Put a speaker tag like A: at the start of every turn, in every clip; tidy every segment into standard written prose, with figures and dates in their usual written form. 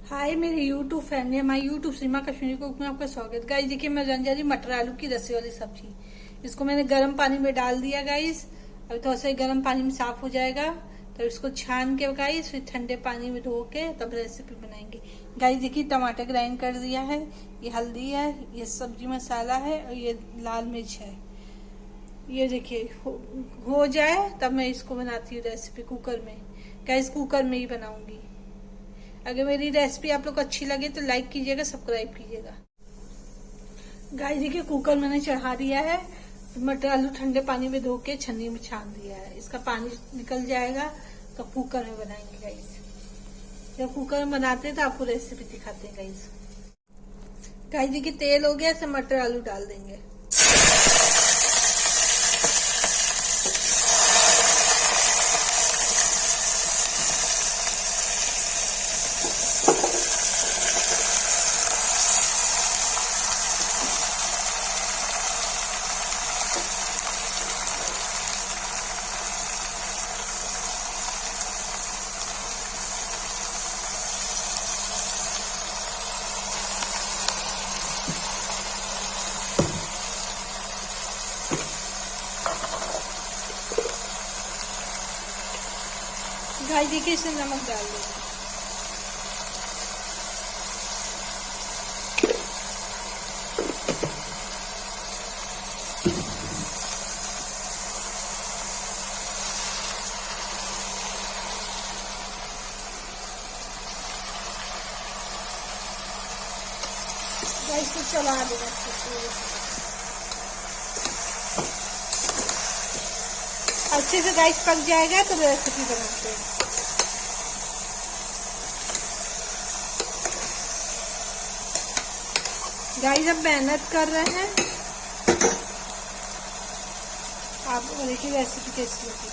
A: हाय मेरे YouTube family, हमारी YouTube सीमा Kashmiri cook में आपका स्वागत। गाइस देखिए मैं रन जा रही मटर आलू की रस्से वाली सब्जी। इसको मैंने गर्म पानी में डाल दिया गाइस। अभी थोड़ा सा गर्म पानी में साफ हो जाएगा तो इसको छान के गाइस फिर ठंडे पानी में धो के तब रेसिपी बनाएंगे। गाइस देखिए टमाटर ग्राइंड कर दिया है, ये हल्दी है, ये सब्जी मसाला है और ये लाल मिर्च है। ये देखिए हो जाए तब मैं इसको बनाती हूँ रेसिपी कुकर में। गाइस कुकर में ही बनाऊंगी। अगर मेरी रेसिपी आप लोग को अच्छी लगे तो लाइक कीजिएगा, सब्सक्राइब कीजिएगा। गाइस देखिए कुकर मैंने चढ़ा दिया है। मटर आलू ठंडे पानी में धो के छन्नी में छान दिया है। इसका पानी निकल जाएगा तो कुकर में बनाएंगे गाइस। जब कुकर में बनाते हैं तो आपको रेसिपी दिखाते हैं गाइस। गाइस देखिए तेल हो गया, इसमें मटर आलू डाल देंगे। गाइस देखिए इसमें नमक डाल देंगे। गाइस को चला देना अच्छे से। गाइस पक जाएगा तो रेसिपी बनाते हैं। गाइस अब मेहनत कर रहे हैं, आप देखिए रेसिपी कैसी लगेगी।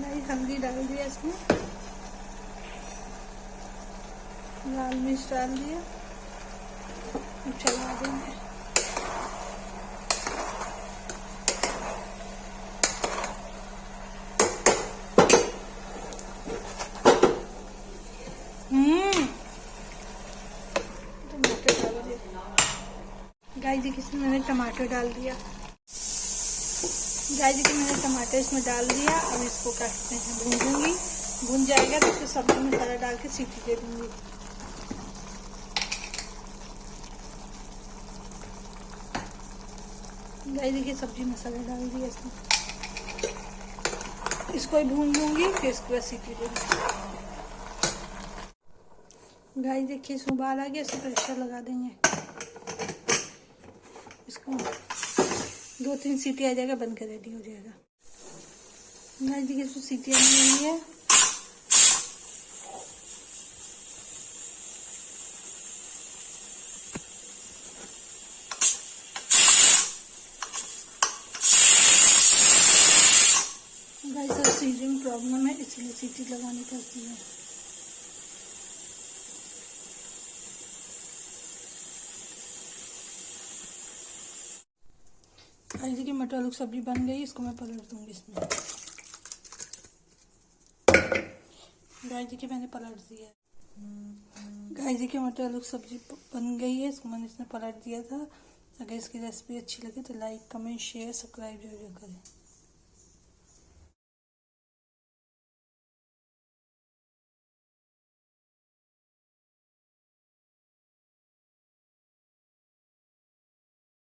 A: गाइस हल्दी डाल दिया, इसमें लाल मिर्च डाल दिया, चला देंगे। गाइस देखिए इसमें मैंने टमाटर डाल दिया। गाइस देखिए मैंने टमाटर इसमें डाल दिया। अब इसको काटते हैं, भूनूंगी। भून जाएगा तो फिर सब्जी मसाला डाल के सीटी दे दूंगी। गाइस देखिए सब्जी मसाला डाल दिया इसमें। इसको ही भून लूंगी फिर इसके बाद सीटी दे दूंगी। गाइस देखिए इसमें उबाल आ गया, इसको प्रेशर लगा देंगे। इसको 2-3 सीटी आ जाएगा, बन के रेडी हो जाएगा। गाइस देखिए इसको सीटी आने लगी है। गाइस सीजन प्रॉब्लम है इसलिए सीटी लगानी पड़ती है। गाइस देखिए मटर आलू की सब्जी बन गई, इसको मैं पलट दूंगी इसमें। गाइस देखिए मैंने पलट दिया। गाइस देखिए मटर आलू की सब्जी बन गई है, इसको मैंने इसमें पलट दिया था। अगर इसकी रेसिपी अच्छी लगे तो लाइक कमेंट शेयर सब्सक्राइब जरूर करें।